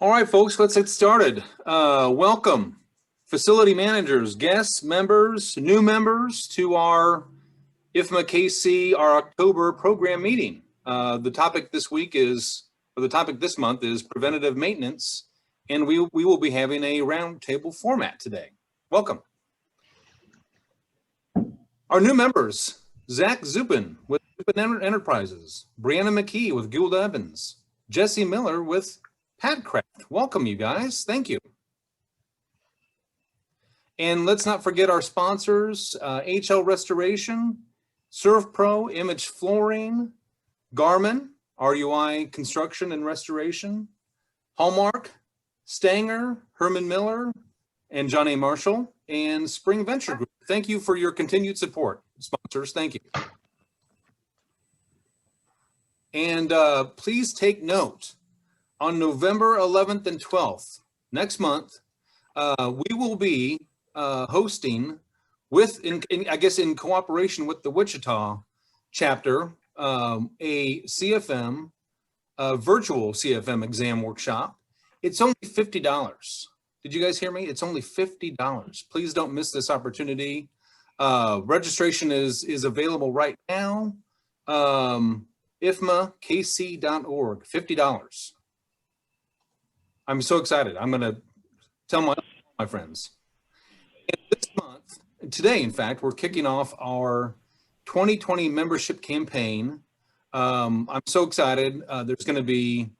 All right, folks, let's get started. Welcome, facility managers, guests, members, new members to our ifmaKC, our October program meeting. The topic this month is preventative maintenance, and we will be having a roundtable format today. Welcome. Our new members, Zach Zupin with Zupin Enterprises, Brianna McKee with Gould Evans, Jesse Miller with Padcraft. Welcome, you guys. Thank you. And let's not forget our sponsors, HL Restoration, Surf Pro, Image Flooring, Garmin, RUI Construction and Restoration, Hallmark, Stanger, Herman Miller, and John A. Marshall, and Spring Venture Group. Thank you for your continued support, sponsors. Thank you. And please take note, on November 11th and 12th, next month, we will be hosting in cooperation with the Wichita chapter, a CFM, virtual CFM exam workshop. It's only $50. Did you guys hear me? It's only $50. Please don't miss this opportunity. Registration is available right now. ifmaKC.org, $50. I'm so excited. I'm going to tell my friends. And this month, today, in fact, we're kicking off our 2020 membership campaign. I'm so excited. There's going to be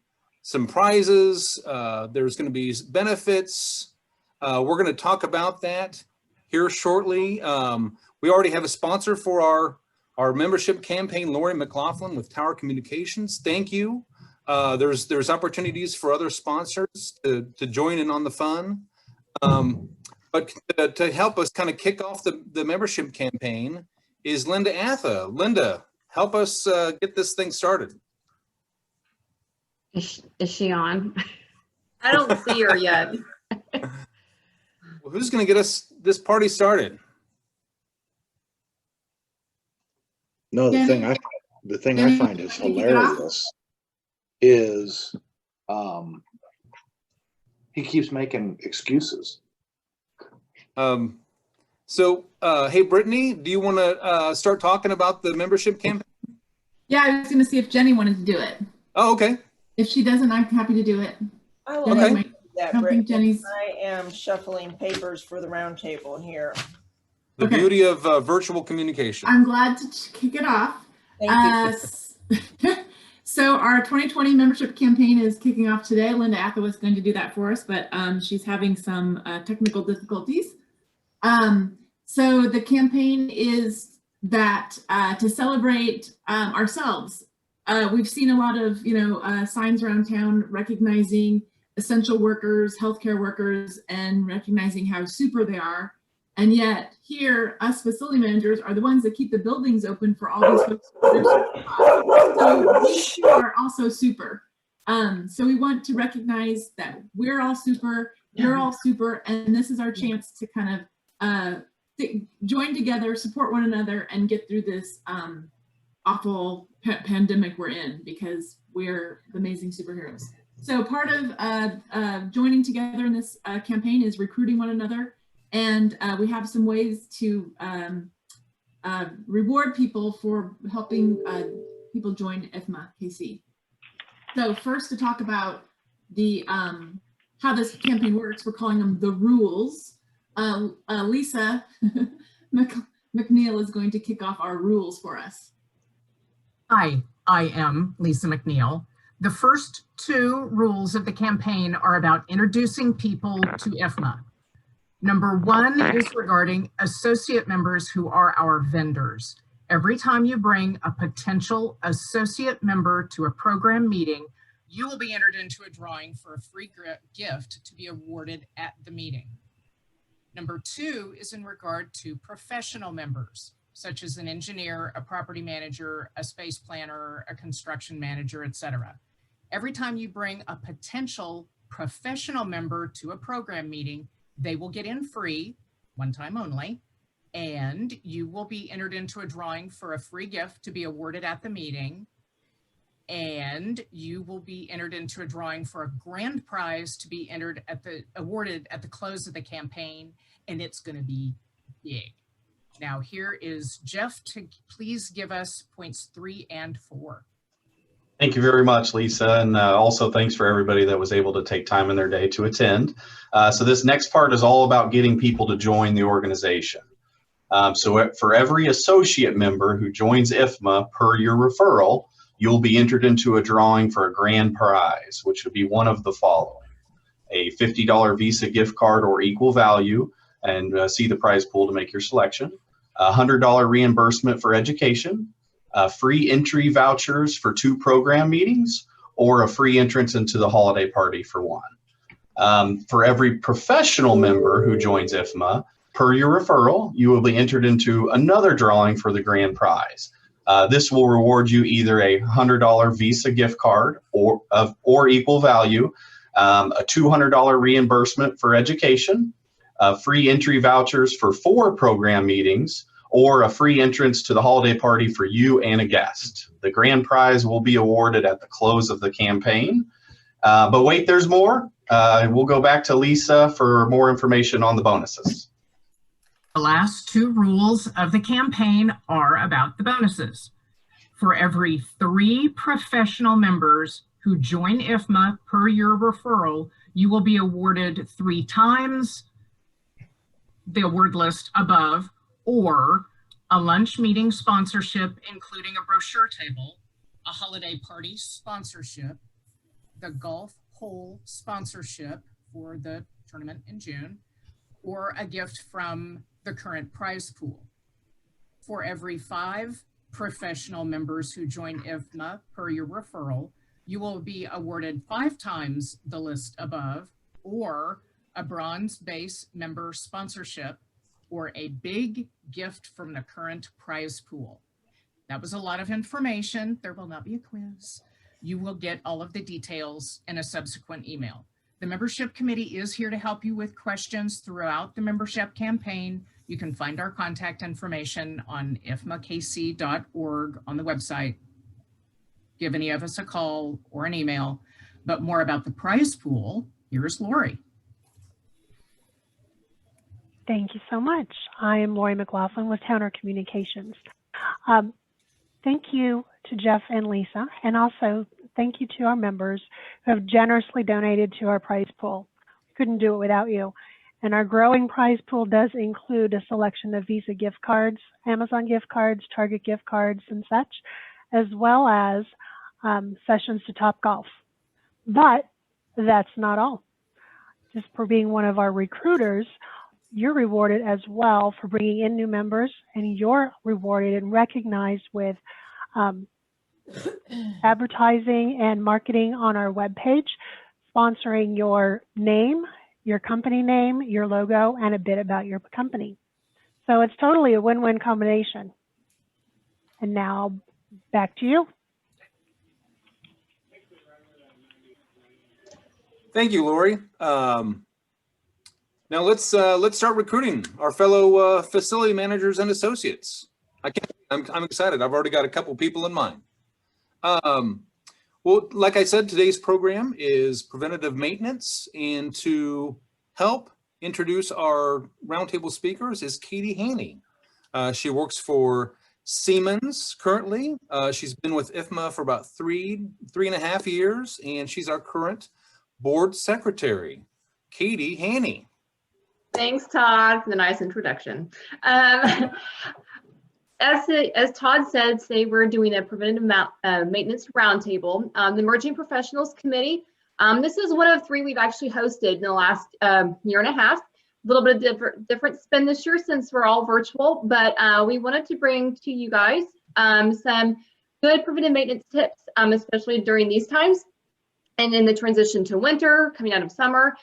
some prizes. There's going to be benefits. We're going to talk about that here shortly. We already have a sponsor for our membership campaign, Lori McLaughlin with Tower Communications. Thank you. There's opportunities for other sponsors to join in on the fun. But to help us kind of kick off the membership campaign is Linda Atha. Linda, help us get this thing started. Is she on? I don't see her yet. Well, who's going to get us this party started? No, the thing I find is hilarious is he keeps making excuses. So, hey, Brittany, do you want to start talking about the membership campaign? Yeah, I was going to see if Jenny wanted to do it. Oh, okay. If she doesn't, I'm happy to do it. I will do that, Brittany. I am shuffling papers for the roundtable here. The beauty of virtual communication. I'm glad to kick it off. Thank you. So our 2020 membership campaign is kicking off today. Linda Atha was going to do that for us, but she's having some technical difficulties. So the campaign is that to celebrate ourselves. We've seen a lot of signs around town recognizing essential workers, healthcare workers, and recognizing how super they are. And yet here, us facility managers are the ones that keep the buildings open for all these folks. So we are also super. So we want to recognize that we're all super, you're all super, and this is our chance to kind of join together, support one another, and get through this awful pandemic we're in, because we're the amazing superheroes. So part of joining together in this campaign is recruiting one another. And we have some ways to reward people for helping people join ifmaKC. So first, to talk about the how this campaign works, we're calling them the rules. Lisa McNeil is going to kick off our rules for us. Hi, I am Lisa McNeil. The first two rules of the campaign are about introducing people to IFMA. Number one is regarding associate members who are our vendors. Every time you bring a potential associate member to a program meeting, you will be entered into a drawing for a free gift to be awarded at the meeting. Number two is in regard to professional members, such as an engineer, a property manager, a space planner, a construction manager, etc. Every time you bring a potential professional member to a program meeting, they will get in free, one time only, and you will be entered into a drawing for a free gift to be awarded at the meeting. and you will be entered into a drawing for a grand prize to be awarded at the close of the campaign, and it's going to be big. Now here is Jeff to please give us points 3 and 4. Thank you very much, Lisa, and also thanks for everybody that was able to take time in their day to attend. So this next part is all about getting people to join the organization. So for every associate member who joins IFMA per your referral, you'll be entered into a drawing for a grand prize, which would be one of the following: a $50 Visa gift card or equal value, and see the prize pool to make your selection, a $100 reimbursement for education, free entry vouchers for 2 program meetings, or a free entrance into the holiday party for 1. For every professional member who joins IFMA, per your referral, you will be entered into another drawing for the grand prize. This will reward you either a $100 Visa gift card or equal value, a $200 reimbursement for education, free entry vouchers for 4 program meetings, or a free entrance to the holiday party for you and a guest. The grand prize will be awarded at the close of the campaign. But wait, there's more. We'll go back to Lisa for more information on the bonuses. The last 2 rules of the campaign are about the bonuses. For every 3 professional members who join IFMA per your referral, you will be awarded 3 times the award list above, or a lunch meeting sponsorship, including a brochure table, a holiday party sponsorship, the golf hole sponsorship for the tournament in June, or a gift from the current prize pool. For every 5 professional members who join IFMA per your referral, you will be awarded 5 times the list above, or a bronze base member sponsorship, or a big gift from the current prize pool. That was a lot of information. There will not be a quiz. You will get all of the details in a subsequent email. The membership committee is here to help you with questions throughout the membership campaign. You can find our contact information on ifmaKC.org on the website. Give any of us a call or an email. But more about the prize pool, here's Lori. Thank you so much. I am Lori McLaughlin with Towner Communications. Thank you to Jeff and Lisa, and also thank you to our members who have generously donated to our prize pool. We couldn't do it without you. And our growing prize pool does include a selection of Visa gift cards, Amazon gift cards, Target gift cards, and such, as well as sessions to Topgolf. But that's not all. Just for being one of our recruiters, you're rewarded as well for bringing in new members, and you're rewarded and recognized with advertising and marketing on our webpage, sponsoring your name, your company name, your logo, and a bit about your company. So it's totally a win-win combination. And now back to you. Thank you, Lori. Now let's start recruiting our fellow facility managers and associates. I'm excited. I've already got a couple people in mind. Well, like I said, today's program is preventative maintenance, and to help introduce our roundtable speakers is Katie Haney. She works for Siemens currently. She's been with IFMA for about three and a half years, and she's our current board secretary. Katie Haney. Thanks, Todd, for the nice introduction. As Todd said, today we're doing a preventative maintenance roundtable. The Emerging Professionals Committee, this is one of 3 we've actually hosted in the last year and a half. A little bit of different spin this year since we're all virtual, but we wanted to bring to you guys some good preventive maintenance tips, especially during these times and in the transition to winter, coming out of summer.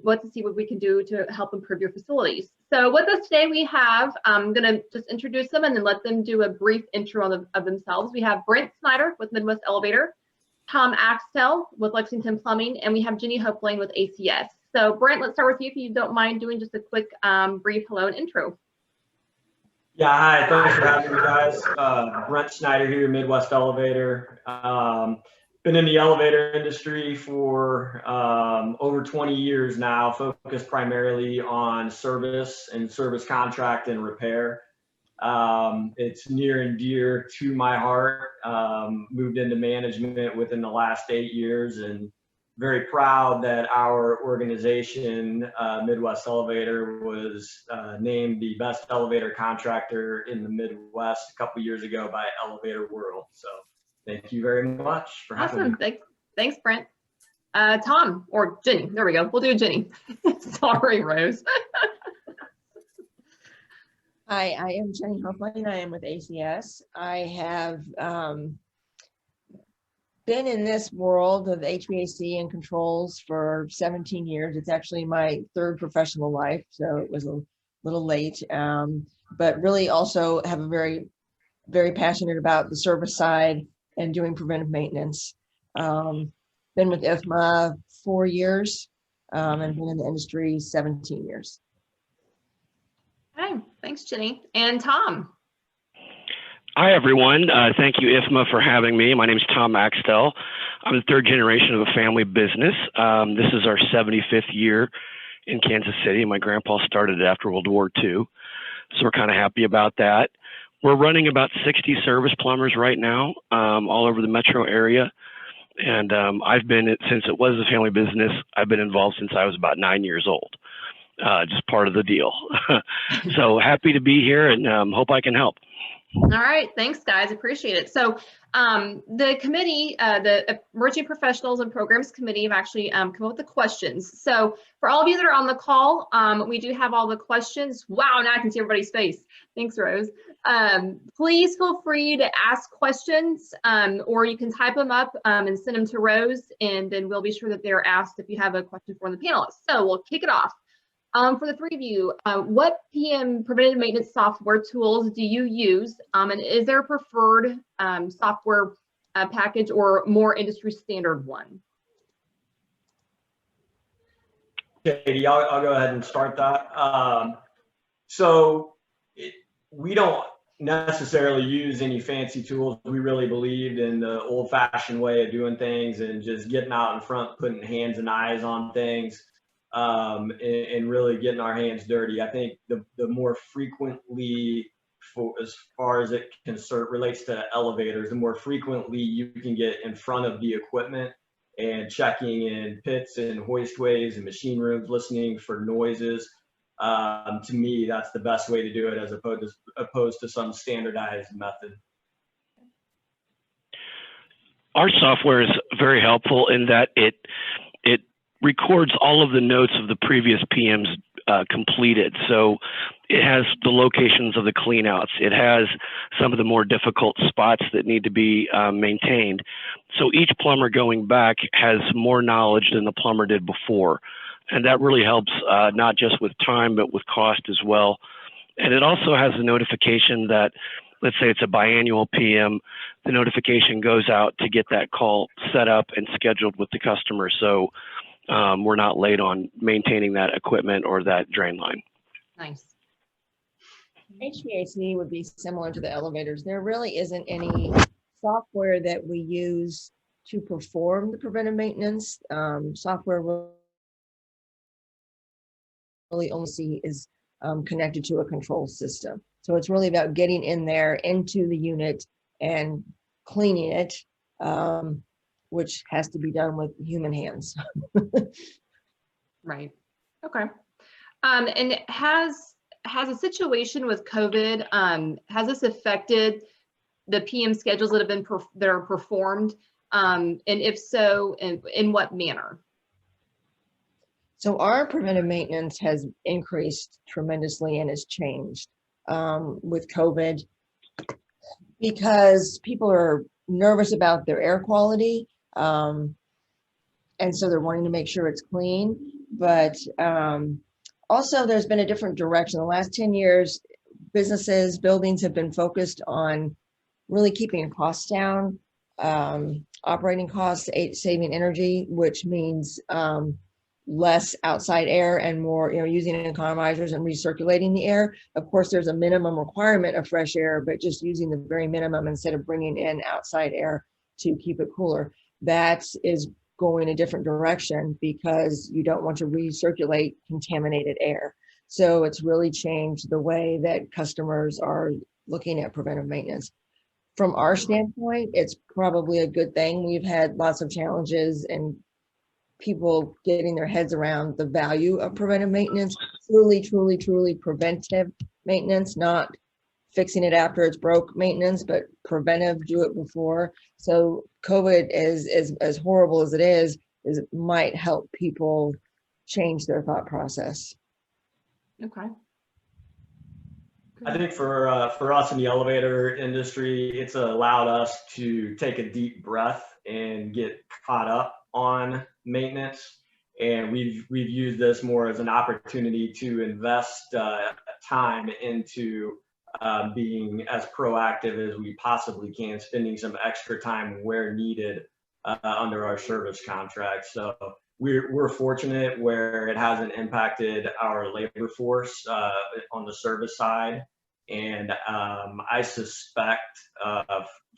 What to see what we can do to help improve your facilities. So with us today, we have, I'm going to just introduce them and then let them do a brief intro of themselves. We have Brent Snyder with Midwest Elevator, Tom Axtell with Lexington Plumbing, and we have Jenny Hopelane with ACS. So Brent, let's start with you if you don't mind doing just a quick brief hello and intro. Yeah, hi, thanks for having me, guys. Brent Snyder here, Midwest Elevator. Been in the elevator industry for over 20 years now, focused primarily on service and service contract and repair. It's near and dear to my heart. Moved into management within the last 8 years, and very proud that our organization, Midwest Elevator, was named the best elevator contractor in the Midwest a couple years ago by Elevator World. So thank you very much for having me. Thanks, Brent. Tom, or Jenny, there we go. We'll do Jenny. Sorry, Rose. Hi, I am Jenny Huffling. I am with ACS. I have been in this world of HVAC and controls for 17 years. It's actually my third professional life, so it was a little late. But really also have a very passionate about the service side and doing preventive maintenance. Been with IFMA 4 years and been in the industry 17 years. Okay, thanks, Jenny. And Tom. Hi, everyone. Thank you, IFMA, for having me. My name is Tom Axtell. I'm the third generation of a family business. This is our 75th year in Kansas City. My grandpa started it after World War II, so we're kind of happy about that. We're running about 60 service plumbers right now, all over the metro area. And I've been, since it was a family business, I've been involved since I was about 9 years old. Just part of the deal. So happy to be here, and hope I can help. All right, thanks, guys. Appreciate it. So the committee, the Emerging Professionals and Programs Committee, have actually come up with the questions. So for all of you that are on the call, we do have all the questions. Wow, now I can see everybody's face. Thanks, Rose. Please feel free to ask questions, or you can type them up and send them to Rose, and then we'll be sure that they're asked if you have a question for the panelists. So we'll kick it off. For the three of you, what PM preventative maintenance software tools do you use? And is there a preferred software package or more industry standard one? Katie, I'll go ahead and start that. We don't necessarily use any fancy tools. We really believed in the old-fashioned way of doing things and just getting out in front, putting hands and eyes on things. And really getting our hands dirty. I think the more frequently, as far as it relates to elevators, the more frequently you can get in front of the equipment and checking in pits and hoistways and machine rooms, listening for noises. To me, that's the best way to do it, as opposed to some standardized method. Our software is very helpful in that it records all of the notes of the previous PMs completed. So it has the locations of the cleanouts. It has some of the more difficult spots that need to be maintained. So each plumber going back has more knowledge than the plumber did before. And that really helps not just with time, but with cost as well. And it also has a notification that, let's say it's a biannual PM, the notification goes out to get that call set up and scheduled with the customer. So we're not late on maintaining that equipment or that drain line. Nice. HVAC would be similar to the elevators. There really isn't any software that we use to perform the preventive maintenance. Software really only is connected to a control system. So it's really about getting in there into the unit and cleaning it. Which has to be done with human hands. Right. Okay. And has a situation with COVID, has this affected the PM schedules that have been that are performed? And if so, in what manner? So our preventive maintenance has increased tremendously and has changed with COVID because people are nervous about their air quality. And so they're wanting to make sure it's clean, but also there's been a different direction. The last 10 years, businesses, buildings have been focused on really keeping costs down, operating costs, saving energy, which means less outside air and more, using economizers and recirculating the air. Of course, there's a minimum requirement of fresh air, but just using the very minimum instead of bringing in outside air to keep it cooler. That is going a different direction because you don't want to recirculate contaminated air. So it's really changed the way that customers are looking at preventive maintenance. From our standpoint, it's probably a good thing. We've had lots of challenges and people getting their heads around the value of preventive maintenance, truly preventive maintenance, not fixing it after it's broke maintenance, but preventive, do it before. So COVID is as horrible as it might help people change their thought process. Okay. I think for us in the elevator industry, it's allowed us to take a deep breath and get caught up on maintenance. And we've used this more as an opportunity to invest time into being as proactive as we possibly can, spending some extra time where needed under our service contract. So we're fortunate where it hasn't impacted our labor force on the service side. And I suspect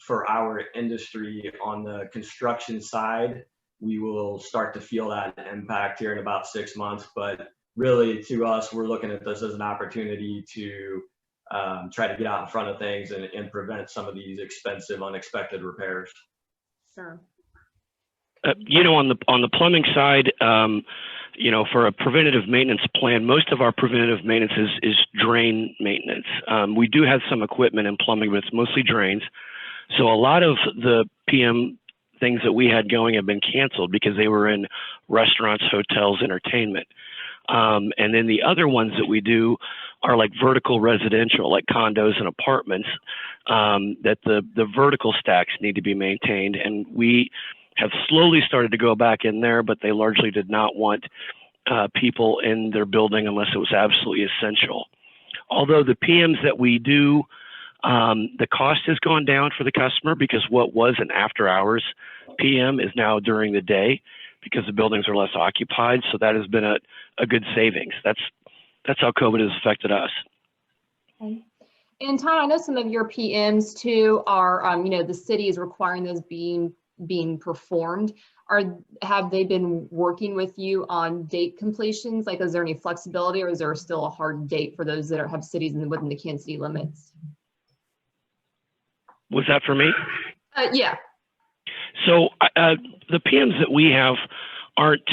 for our industry on the construction side, we will start to feel that impact here in about 6 months. But really to us, we're looking at this as an opportunity to try to get out in front of things and prevent some of these expensive, unexpected repairs. Sure. On the plumbing side, for a preventative maintenance plan, most of our preventative maintenance is drain maintenance. We do have some equipment in plumbing, but it's mostly drains. So a lot of the PM things that we had going have been canceled because they were in restaurants, hotels, entertainment. And then the other ones that we do are like vertical residential, like condos and apartments, that the vertical stacks need to be maintained. And we have slowly started to go back in there, but they largely did not want people in their building unless it was absolutely essential. Although the PMs that we do, the cost has gone down for the customer because what was an after hours PM is now during the day because the buildings are less occupied. So that has been a good savings. That's how COVID has affected us. Okay. And Todd, I know some of your PMs too are, the city is requiring those being performed. Have they been working with you on date completions? Like, is there any flexibility, or is there still a hard date for those that have cities within the Kansas City limits? Was that for me? Yeah. So the PMs that we have aren't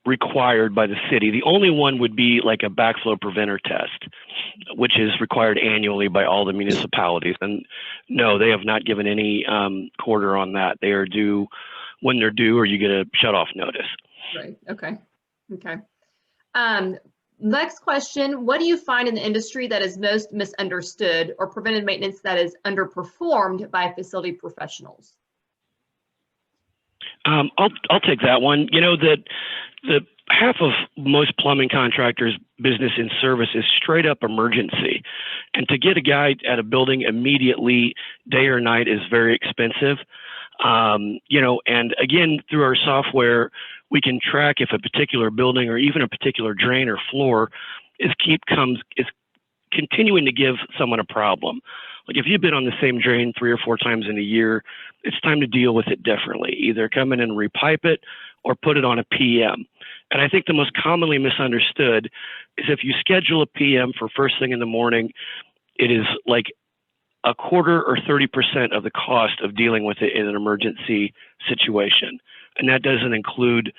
required by the city. The only one would be like a backflow preventer test, which is required annually by all the municipalities. And no, they have not given any quarter on that. They are due when they're due, or you get a shut-off notice. Right. Okay. Okay. Next question. What do you find in the industry that is most misunderstood, or preventive maintenance that is underperformed by facility professionals? I'll take that one. The half of most plumbing contractors' business in service is straight up emergency. And to get a guy at a building immediately, day or night, is very expensive. And again, through our software, we can track if a particular building or even a particular drain or floor is continuing to give someone a problem. Like if you've been on the same drain 3 or 4 times in a year, it's time to deal with it differently. Either come in and repipe it or put it on a PM. And I think the most commonly misunderstood is if you schedule a PM for first thing in the morning, it is like a quarter or 30% of the cost of dealing with it in an emergency situation. And that doesn't include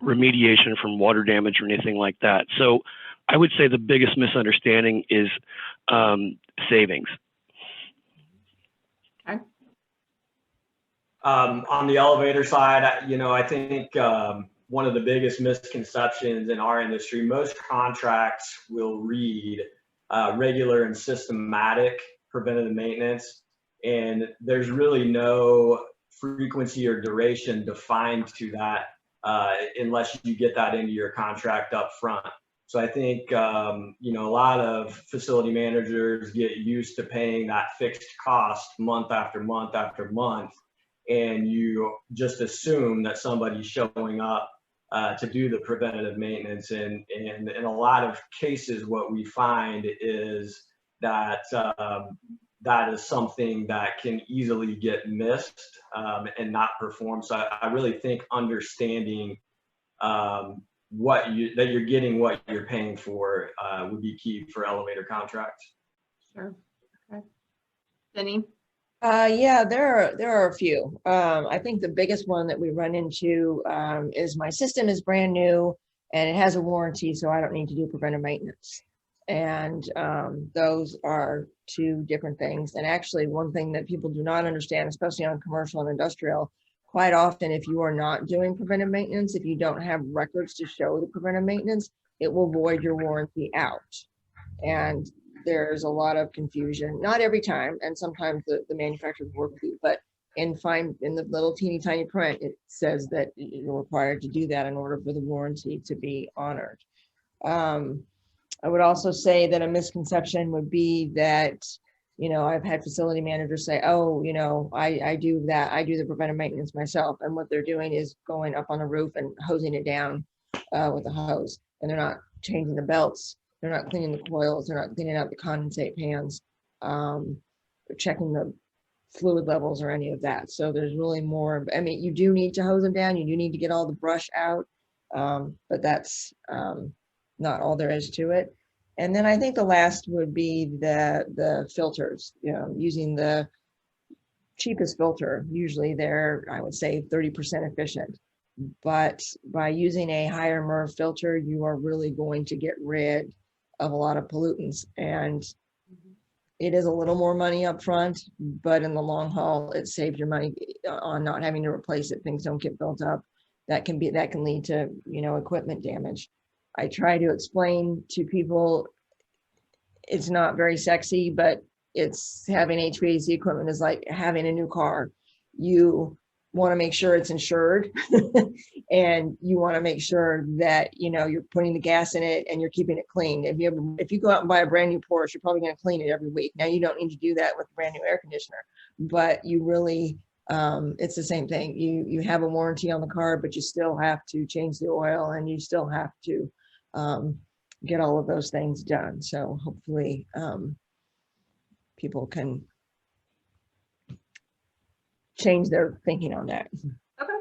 remediation from water damage or anything like that. So I would say the biggest misunderstanding is savings. Okay. On the elevator side, I think one of the biggest misconceptions in our industry, most contracts will read regular and systematic preventative maintenance, and there's really no frequency or duration defined to that unless you get that into your contract up front. So I think, a lot of facility managers get used to paying that fixed cost month after month after month, and you just assume that somebody's showing up to do the preventative maintenance. And in a lot of cases, what we find is that that is something that can easily get missed and not performed. So I really think understanding that you're getting what you're paying for would be key for elevator contracts. Sure. Okay. Jenny? Yeah, there are a few. I think the biggest one that we run into is my system is brand new and it has a warranty, so I don't need to do preventive maintenance. And those are two different things. And actually, one thing that people do not understand, especially on commercial and industrial, quite often, if you are not doing preventive maintenance, if you don't have records to show the preventive maintenance, it will void your warranty out. And there's a lot of confusion, not every time, and sometimes the manufacturers work with you, but in the little teeny tiny print, it says that you're required to do that in order for the warranty to be honored. I would also say that a misconception would be that, I've had facility managers say, oh, I do that. I do the preventive maintenance myself. And what they're doing is going up on the roof and hosing it down with a hose. And they're not changing the belts. They're not cleaning the coils. They're not cleaning out the condensate pans. They're checking the fluid levels or any of that. So there's really more. I mean, you do need to hose them down. You do need to get all the brush out. But that's not all there is to it. And then I think the last would be the filters, using the cheapest filter. Usually they're, I would say, 30% efficient. But by using a higher MERV filter, you are really going to get rid of a lot of pollutants. And it is a little more money up front, but in the long haul, it saves your money on not having to replace it. Things don't get built up. That can lead to, equipment damage. I try to explain to people it's not very sexy, but it's having HVAC equipment is like having a new car. You want to make sure it's insured and you want to make sure that, you're putting the gas in it and you're keeping it clean. If you go out and buy a brand new Porsche, you're probably going to clean it every week. Now you don't need to do that with a brand new air conditioner, but you really, it's the same thing. You have a warranty on the car, but you still have to change the oil and you still have to get all of those things done. So hopefully people can change their thinking on that. Okay.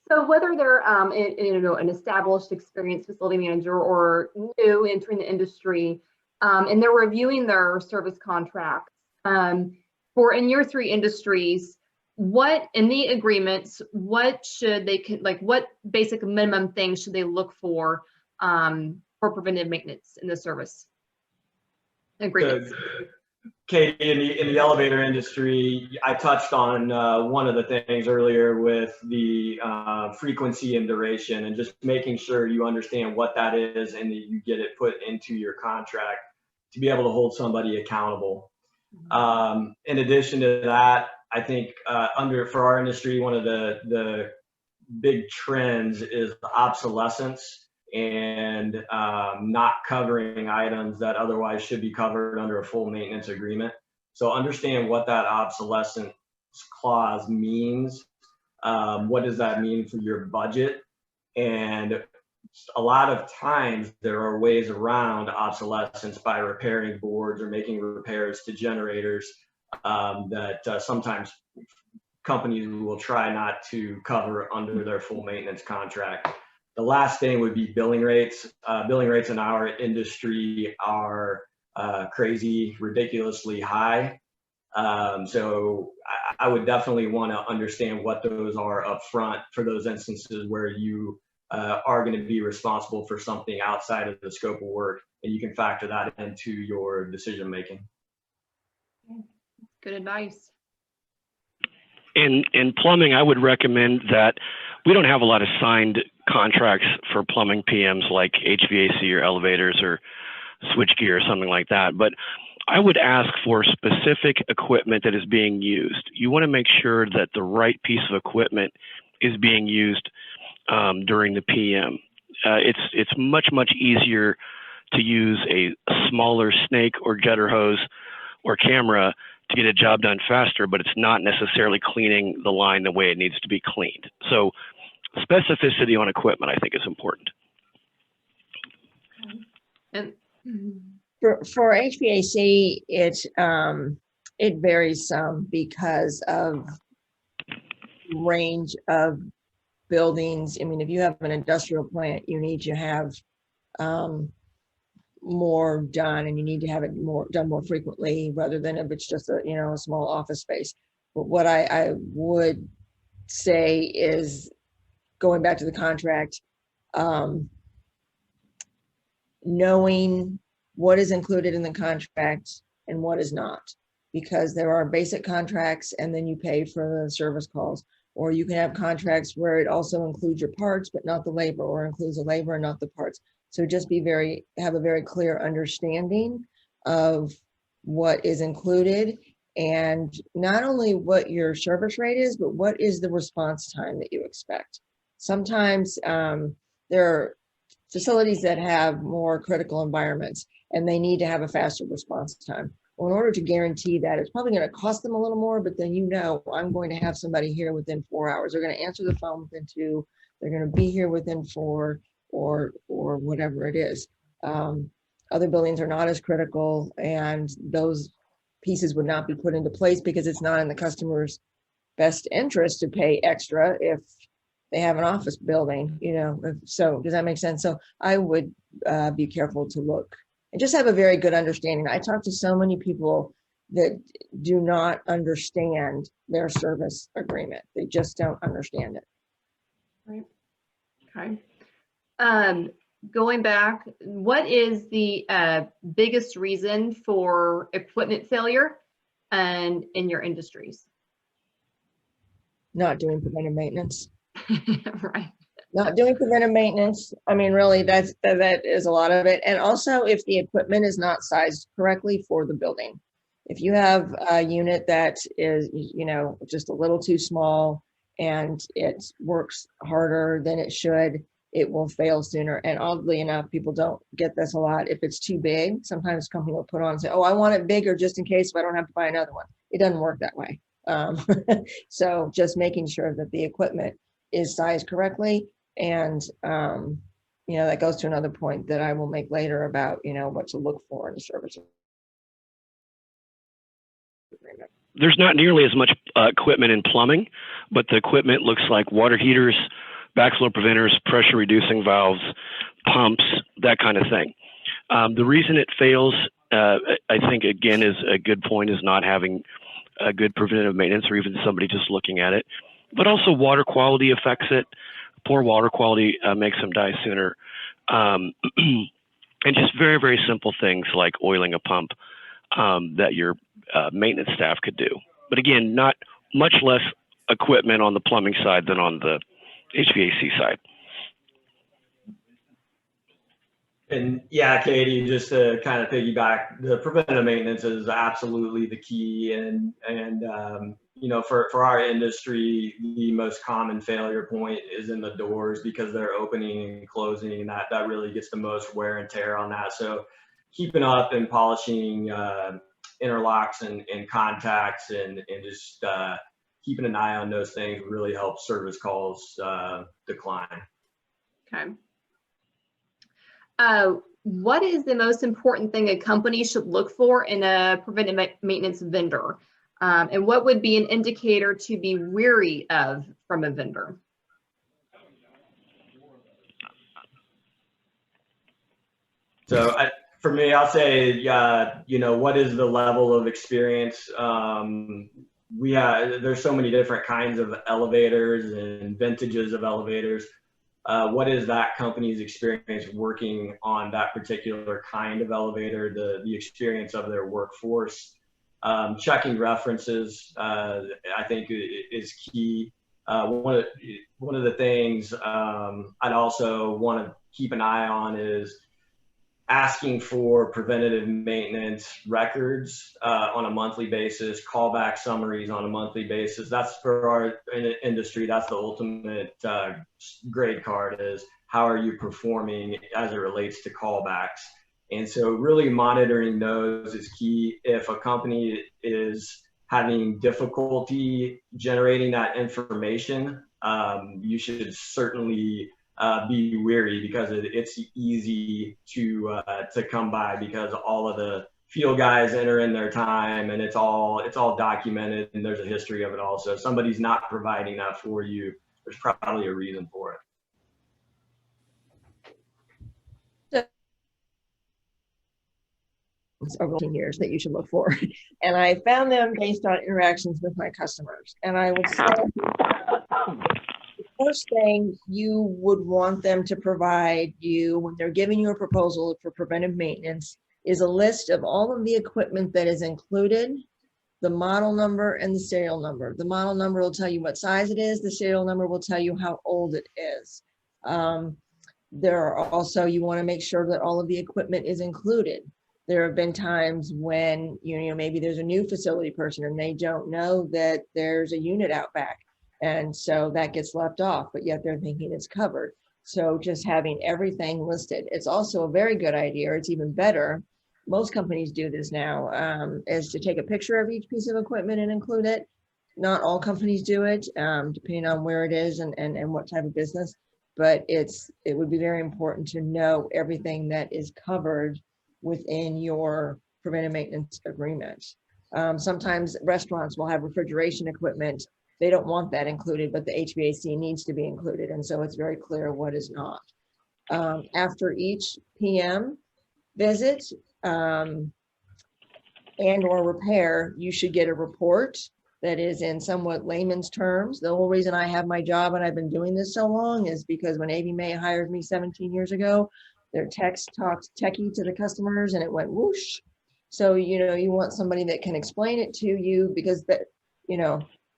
So whether they're an established, experienced facility manager or new entering the industry, and they're reviewing their service contracts for in your three industries, what in the agreements, what basic minimum things should they look for preventive maintenance in the service agreements? Katie, in the elevator industry, I touched on one of the things earlier with the frequency and duration, and just making sure you understand what that is and that you get it put into your contract to be able to hold somebody accountable. In addition to that, I think for our industry, one of the big trends is the obsolescence and not covering items that otherwise should be covered under a full maintenance agreement. So understand what that obsolescence clause means. What does that mean for your budget? And a lot of times there are ways around obsolescence by repairing boards or making repairs to generators that sometimes companies will try not to cover under their full maintenance contract. The last thing would be billing rates. Billing rates in our industry are crazy, ridiculously high. So I would definitely want to understand what those are up front for those instances where you are going to be responsible for something outside of the scope of work, and you can factor that into your decision making. Good advice. In plumbing, I would recommend that we don't have a lot of signed contracts for plumbing PMs like HVAC or elevators or switchgear or something like that. But I would ask for specific equipment that is being used. You want to make sure that the right piece of equipment is being used during the PM. It's much easier to use a smaller snake or jetter hose or camera to get a job done faster, but it's not necessarily cleaning the line the way it needs to be cleaned. So specificity on equipment, I think, is important. And For HVAC, it varies some because of range of buildings. I mean, if you have an industrial plant, you need to have more done, and you need to have it done more frequently rather than if it's just a small office space. But what I would say is, going back to the contract, knowing what is included in the contract and what is not, because there are basic contracts and then you pay for the service calls, or you can have contracts where it also includes your parts but not the labor, or includes the labor and not the parts. So just have a very clear understanding of what is included, and not only what your service rate is, but what is the response time that you expect. Sometimes there are facilities that have more critical environments and they need to have a faster response time. Well, in order to guarantee that, it's probably going to cost them a little more, but then I'm going to have somebody here within 4 hours. They're going to answer the phone within 2. They're going to be here within 4, or whatever it is. Other buildings are not as critical, and those pieces would not be put into place because it's not in the customer's best interest to pay extra if they have an office building, So does that make sense? So I would be careful to look and just have a very good understanding. I talk to so many people that do not understand their service agreement. They just don't understand it. Right. Okay. Going back, what is the biggest reason for equipment failure and in your industries? Not doing preventive maintenance. Right. Not doing preventive maintenance. I mean, really, that is a lot of it. And also, if the equipment is not sized correctly for the building. If you have a unit that is, just a little too small and it works harder than it should, it will fail sooner. And oddly enough, people don't get this a lot. If it's too big, sometimes company will put on and say, oh, I want it bigger just in case so I don't have to buy another one. It doesn't work that way. So just making sure that the equipment is sized correctly. And, that goes to another point that I will make later about, what to look for in a service agreement. There's not nearly as much equipment in plumbing, but the equipment looks like water heaters, backflow preventers, pressure reducing valves, pumps, that kind of thing. The reason it fails, I think, again, is a good point, is not having a good preventative maintenance, or even somebody just looking at it. But also water quality affects it. Poor water quality makes them die sooner. And just very, very simple things like oiling a pump that your maintenance staff could do. But again, not much less equipment on the plumbing side than on the HVAC side. And yeah, Katie, just to kind of piggyback, the preventative maintenance is absolutely the key. And for our industry, the most common failure point is in the doors, because they're opening and closing, and that really gets the most wear and tear on that. So keeping up and polishing interlocks and contacts and just keeping an eye on those things really helps service calls decline. Okay. What is the most important thing a company should look for in a preventive maintenance vendor? And what would be an indicator to be wary of from a vendor? So for me, I'll say, what is the level of experience? There's so many different kinds of elevators and vintages of elevators. What is that company's experience working on that particular kind of elevator, the experience of their workforce? Checking references, I think, is key. One of the things I'd also want to keep an eye on is asking for preventative maintenance records on a monthly basis, callback summaries on a monthly basis. That's, for our industry, that's the ultimate grade card, is how are you performing as it relates to callbacks. And so really monitoring those is key. If a company is having difficulty generating that information, you should certainly be wary, because it's easy to come by, because all of the field guys enter in their time, and it's all documented, and there's a history of it all. So if somebody's not providing that for you, there's probably a reason for it. Over 15 years that you should look for. And I found them based on interactions with my customers. And I would say the first thing you would want them to provide you when they're giving you a proposal for preventive maintenance is a list of all of the equipment that is included, the model number and the serial number. The model number will tell you what size it is. The serial number will tell you how old it is. There are also, you want to make sure that all of the equipment is included. There have been times when, maybe there's a new facility person and they don't know that there's a unit out back. And so that gets left off, but yet they're thinking it's covered. So just having everything listed. It's also a very good idea. It's even better. Most companies do this now, is to take a picture of each piece of equipment and include it. Not all companies do it, depending on where it is and what type of business. But it would be very important to know everything that is covered within your preventive maintenance agreement. Sometimes restaurants will have refrigeration equipment. They don't want that included, but the HVAC needs to be included. And so it's very clear what is not. After each PM visit and or repair, you should get a report that is in somewhat layman's terms. The whole reason I have my job and I've been doing this so long is because when IFMA hired me 17 years ago, their text talked techie to the customers and it went whoosh. So, you want somebody that can explain it to you, because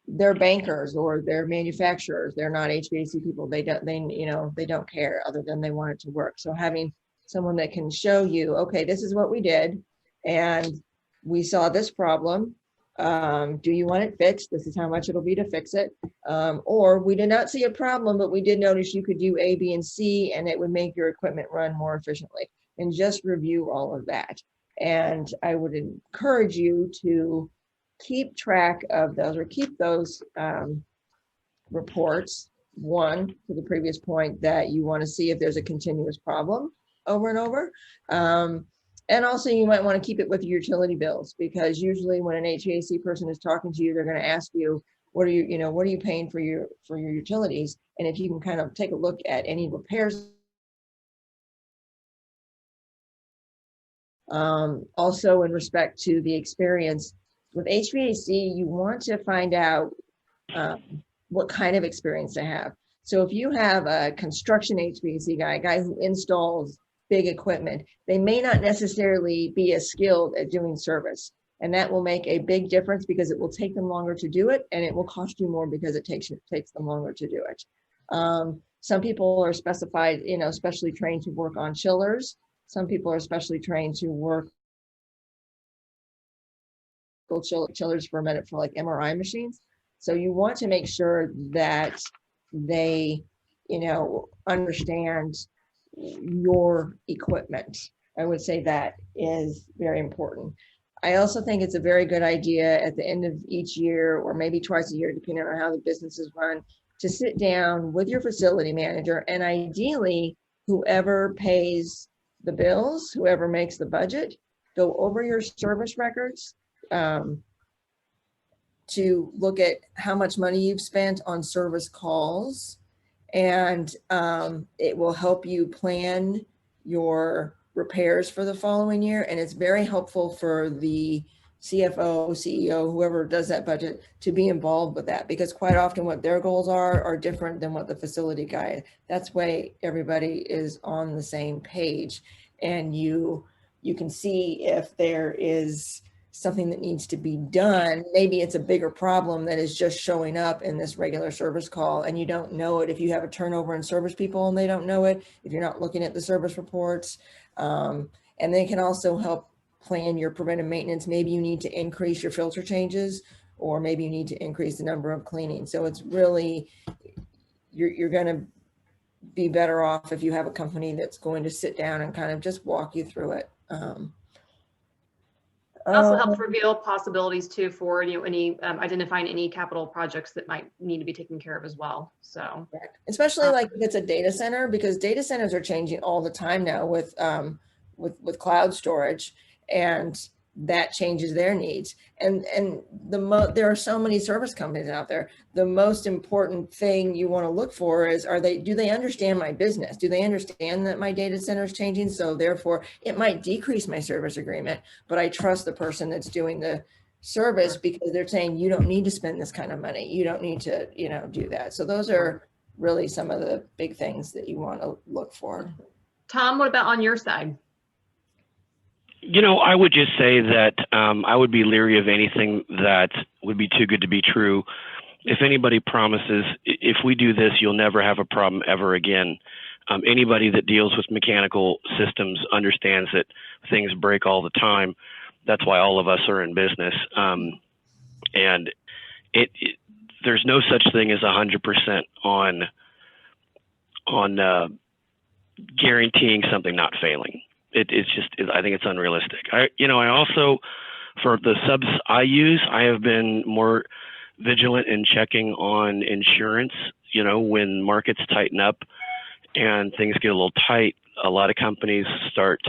they're bankers or they're manufacturers. They're not HVAC people. They don't care, other than they want it to work. So having someone that can show you, okay, this is what we did and we saw this problem. Do you want it fixed? This is how much it'll be to fix it. Or we did not see a problem, but we did notice you could do A, B, and C, and it would make your equipment run more efficiently. And just review all of that. And I would encourage you to keep track of those, or keep those reports. One, to the previous point, that you want to see if there's a continuous problem over and over. And also you might want to keep it with your utility bills, because usually when an HVAC person is talking to you, they're going to ask you, what are you paying for your utilities? And if you can kind of take a look at any repairs. Also in respect to the experience with HVAC, you want to find out what kind of experience they have. So if you have a construction HVAC guy, a guy who installs big equipment, they may not necessarily be as skilled at doing service. And that will make a big difference, because it will take them longer to do it, and it will cost you more because it takes them longer to do it. Some people are specified, specially trained to work on chillers. Some people are specially trained to work chillers for a minute for like MRI machines. So you want to make sure that they, understand your equipment. I would say that is very important. I also think it's a very good idea at the end of each year, or maybe twice a year, depending on how the business is run, to sit down with your facility manager, and ideally whoever pays the bills, whoever makes the budget, go over your service records to look at how much money you've spent on service calls. And it will help you plan your repairs for the following year. And it's very helpful for the CFO, CEO, whoever does that budget, to be involved with that, because quite often what their goals are different than what the facility guy. That's why everybody is on the same page, and you can see if there is something that needs to be done. Maybe it's a bigger problem that is just showing up in this regular service call and you don't know it. If you have a turnover in service people and they don't know it, if you're not looking at the service reports, and they can also help plan your preventive maintenance. Maybe you need to increase your filter changes, or maybe you need to increase the number of cleaning. So it's really, you're going to be better off if you have a company that's going to sit down and kind of just walk you through it. It also helps reveal possibilities too for any identifying any capital projects that might need to be taken care of as well. So, especially like if it's a data center, because data centers are changing all the time now with cloud storage, and that changes their needs. And there are so many service companies out there. The most important thing you want to look for is, do they understand my business? Do they understand that my data center is changing? So therefore it might decrease my service agreement, but I trust the person that's doing the service because they're saying, you don't need to spend this kind of money. You don't need to, do that. So those are really some of the big things that you want to look for. Tom, what about on your side? I would just say that I would be leery of anything that would be too good to be true. If anybody promises, if we do this, you'll never have a problem ever again. Anybody that deals with mechanical systems understands that things break all the time. That's why all of us are in business. And there's no such thing as 100% on guaranteeing something not failing. It's just, I think it's unrealistic. I also, for the subs I use, I have been more vigilant in checking on insurance. When markets tighten up and things get a little tight, a lot of companies start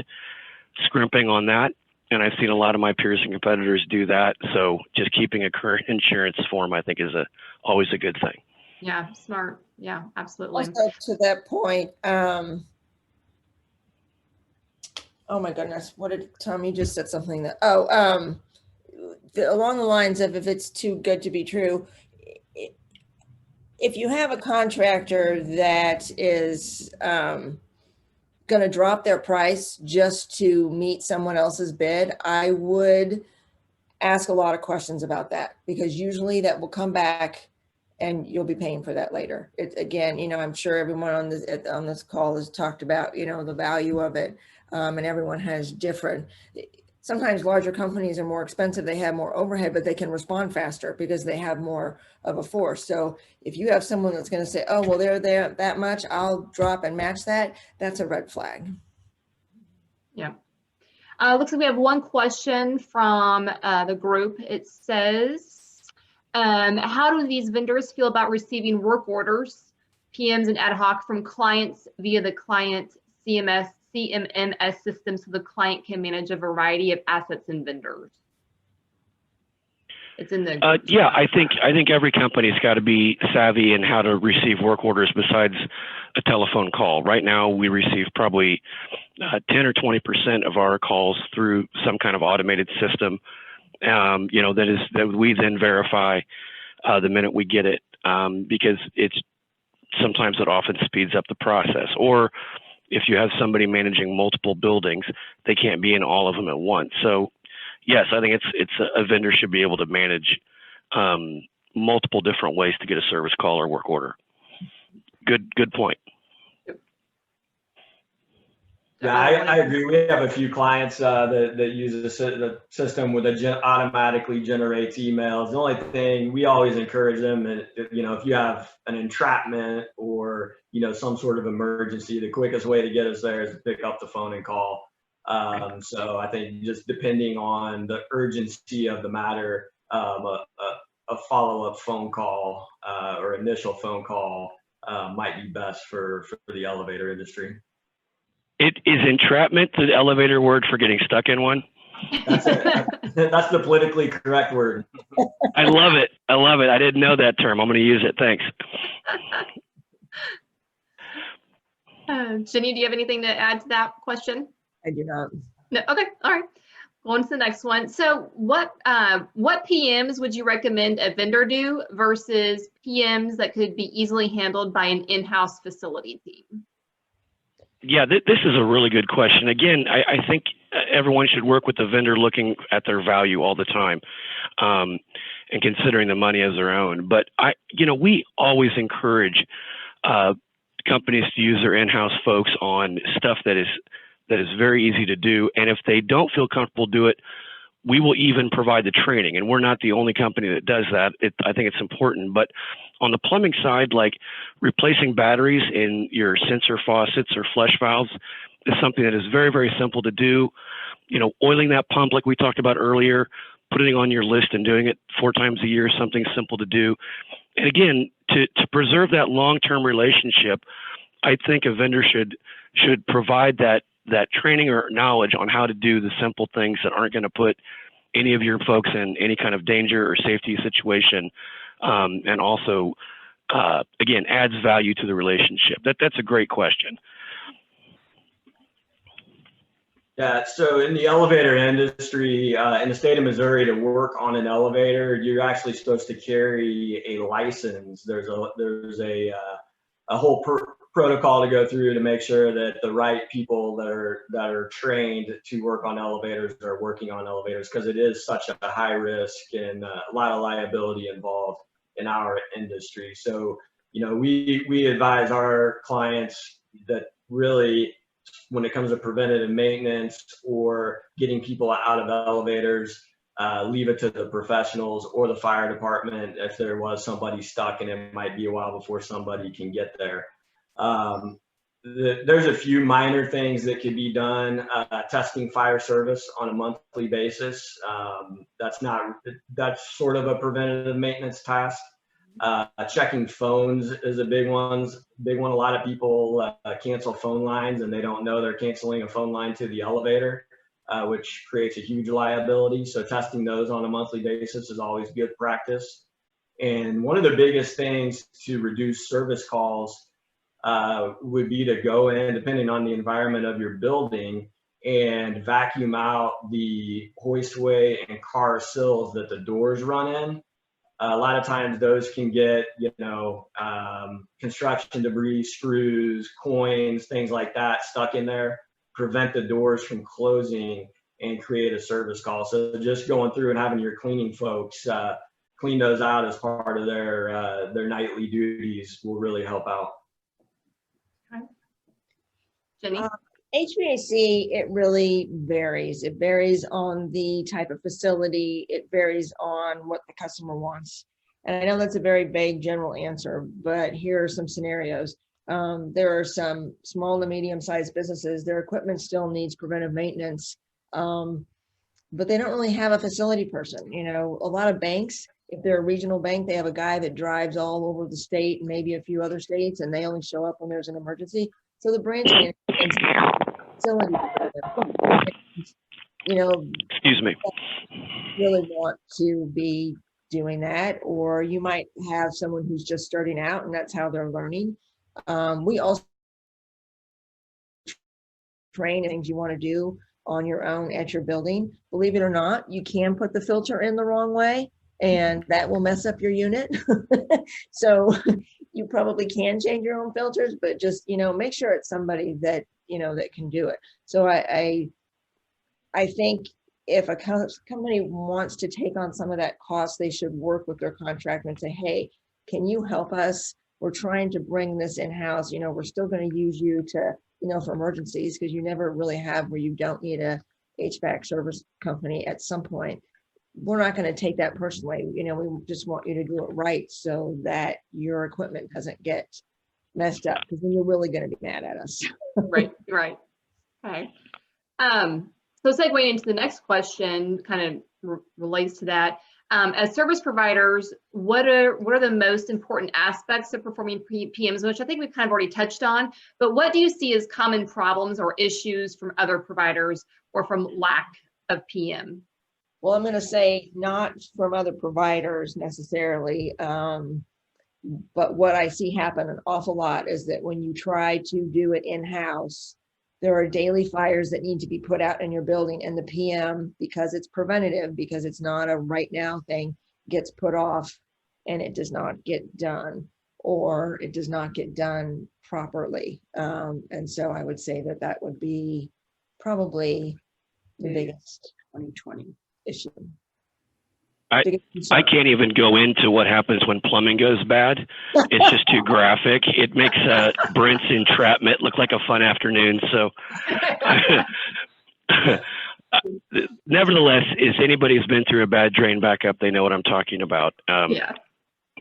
scrimping on that. And I've seen a lot of my peers and competitors do that. So just keeping a current insurance form, I think, is always a good thing. Yeah, smart. Yeah, absolutely. Also, to that point, oh my goodness, what did Tom, you just said something that, along the lines of, if it's too good to be true, if you have a contractor that is going to drop their price just to meet someone else's bid, I would ask a lot of questions about that, because usually that will come back and you'll be paying for that later. Again, I'm sure everyone on this call has talked about, the value of it. And everyone has different, sometimes larger companies are more expensive. They have more overhead, but they can respond faster because they have more of a force. So if you have someone that's going to say, oh, well, they're there that much, I'll drop and match that, that's a red flag. Yeah. Looks like we have one question from the group. It says, how do these vendors feel about receiving work orders, PMs and ad hoc from clients via the client CMMS system, so the client can manage a variety of assets and vendors? It's in the yeah, I think every company's got to be savvy in how to receive work orders besides a telephone call. Right now, we receive probably 10 or 20% of our calls through some kind of automated system. That we then verify the minute we get it, because sometimes it often speeds up the process. Or if you have somebody managing multiple buildings, they can't be in all of them at once. So yes, I think it's a vendor should be able to manage multiple different ways to get a service call or work order. Good point. Yeah, I agree. We have a few clients that use the system that automatically generates emails. The only thing we always encourage them, if you have an entrapment or some sort of emergency, the quickest way to get us there is to pick up the phone and call. So I think just depending on the urgency of the matter, a follow-up phone call or initial phone call might be best for the elevator industry. It is entrapment the elevator word for getting stuck in one? That's the politically correct word. I love it. I didn't know that term. I'm going to use it. Thanks. Jenny, do you have anything to add to that question? I do not. No. Okay. All right. Going to the next one. So what PMs would you recommend a vendor do versus PMs that could be easily handled by an in-house facility team? Yeah, this is a really good question. Again, I think everyone should work with the vendor looking at their value all the time, and considering the money as their own. But we always encourage companies to use their in-house folks on stuff that is very easy to do. And if they don't feel comfortable do it, we will even provide the training. And we're not the only company that does that. I think it's important. But on the plumbing side, like replacing batteries in your sensor faucets or flush valves is something that is very, very simple to do. oiling that pump like we talked about earlier, putting it on your list and doing it 4 times a year is something simple to do. And again, to preserve that long-term relationship, I think a vendor should provide that training or knowledge on how to do the simple things that aren't going to put any of your folks in any kind of danger or safety situation, and also, again, adds value to the relationship. That's a great question. Yeah, so in the elevator industry, in the state of Missouri, to work on an elevator, you're actually supposed to carry a license. There's a whole protocol to go through to make sure that the right people that are trained to work on elevators are working on elevators, because it is such a high risk and a lot of liability involved in our industry. So, we advise our clients that really, when it comes to preventative maintenance or getting people out of elevators, leave it to the professionals or the fire department if there was somebody stuck and it might be a while before somebody can get there. There's a few minor things that could be done. Testing fire service on a monthly basis. That's sort of a preventative maintenance task. Checking phones is a big one. A lot of people cancel phone lines and they don't know they're canceling a phone line to the elevator, which creates a huge liability. So testing those on a monthly basis is always good practice. And one of the biggest things to reduce service calls would be to go in, depending on the environment of your building, and vacuum out the hoistway and car sills that the doors run in. A lot of times those can get, construction debris, screws, coins, things like that stuck in there, prevent the doors from closing and create a service call. So just going through and having your cleaning folks clean those out as part of their nightly duties will really help out. Okay. Jenny? HVAC, it really varies. It varies on the type of facility. It varies on what the customer wants. And I know that's a very vague general answer, but here are some scenarios. There are some small to medium-sized businesses, their equipment still needs preventive maintenance, but they don't really have a facility person. A lot of banks, if they're a regional bank, they have a guy that drives all over the state and maybe a few other states, and they only show up when there's an emergency. So the branch manager facility, Excuse me, really want to be doing that. Or you might have someone who's just starting out and that's how they're learning. We also train things you want to do on your own at your building. Believe it or not, you can put the filter in the wrong way and that will mess up your unit. So you probably can change your own filters, but just, make sure it's somebody that, that can do it. So I think if a company wants to take on some of that cost, they should work with their contractor and say, hey, can you help us? We're trying to bring this in-house. We're still going to use you to, for emergencies, because you never really have where you don't need a HVAC service company at some point. We're not going to take that personally. We just want you to do it right so that your equipment doesn't get messed up, because then you're really going to be mad at us. Right. Okay. So segueing into the next question, kind of relates to that. As service providers, what are the most important aspects of performing PMs, which I think we've kind of already touched on, but what do you see as common problems or issues from other providers or from lack of PM? Well, I'm going to say not from other providers necessarily, but what I see happen an awful lot is that when you try to do it in-house, there are daily fires that need to be put out in your building, and the PM, because it's preventative, because it's not a right now thing, gets put off and it does not get done, or it does not get done properly. And so I would say that would be probably the biggest 2020 issue. I can't even go into what happens when plumbing goes bad. It's just too graphic. It makes Brent's entrapment look like a fun afternoon. So nevertheless, if anybody has been through a bad drain backup, they know what I'm talking about. Yeah.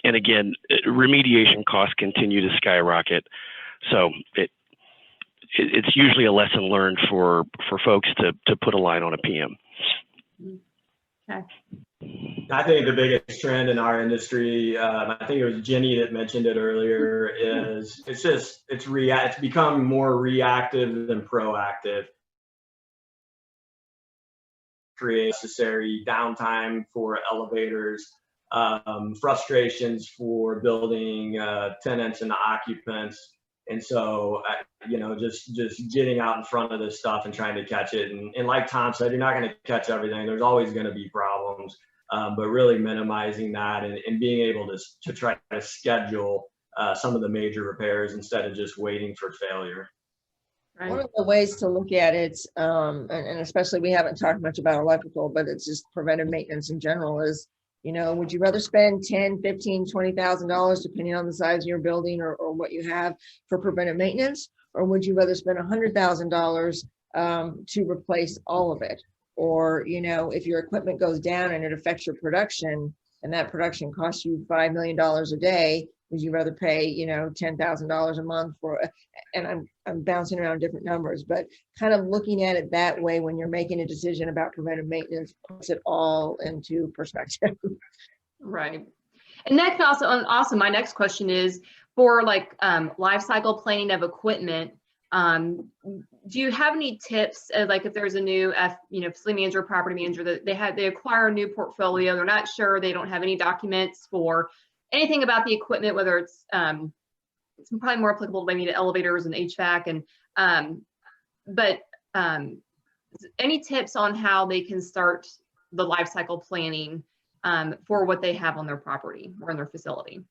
And again, remediation costs continue to skyrocket. So it's usually a lesson learned for folks to put a line on a PM. Okay. I think the biggest trend in our industry, I think it was Jenny that mentioned it earlier, is it's become more reactive than proactive. Create necessary downtime for elevators, frustrations for building tenants and occupants. And so, just getting out in front of this stuff and trying to catch it. And like Tom said, you're not going to catch everything. There's always going to be problems, but really minimizing that and being able to try to schedule some of the major repairs instead of just waiting for failure. Right. One of the ways to look at it, and especially we haven't talked much about electrical, but it's just preventive maintenance in general is, would you rather spend $10,000, $15,000, $20,000 depending on the size of your building or what you have for preventive maintenance? Or would you rather spend $100,000 to replace all of it? Or, if your equipment goes down and it affects your production and that production costs you $5 million a day, would you rather pay, $10,000 a month for, and I'm bouncing around different numbers, but kind of looking at it that way when you're making a decision about preventive maintenance puts it all into perspective. Right. And that can also my next question is for like life cycle planning of equipment. Do you have any tips like if there's a new facility manager, property manager that they acquire a new portfolio, they're not sure, they don't have any documents for anything about the equipment, whether it's probably more applicable maybe to elevators and HVAC but any tips on how they can start the life cycle planning for what they have on their property or in their facility?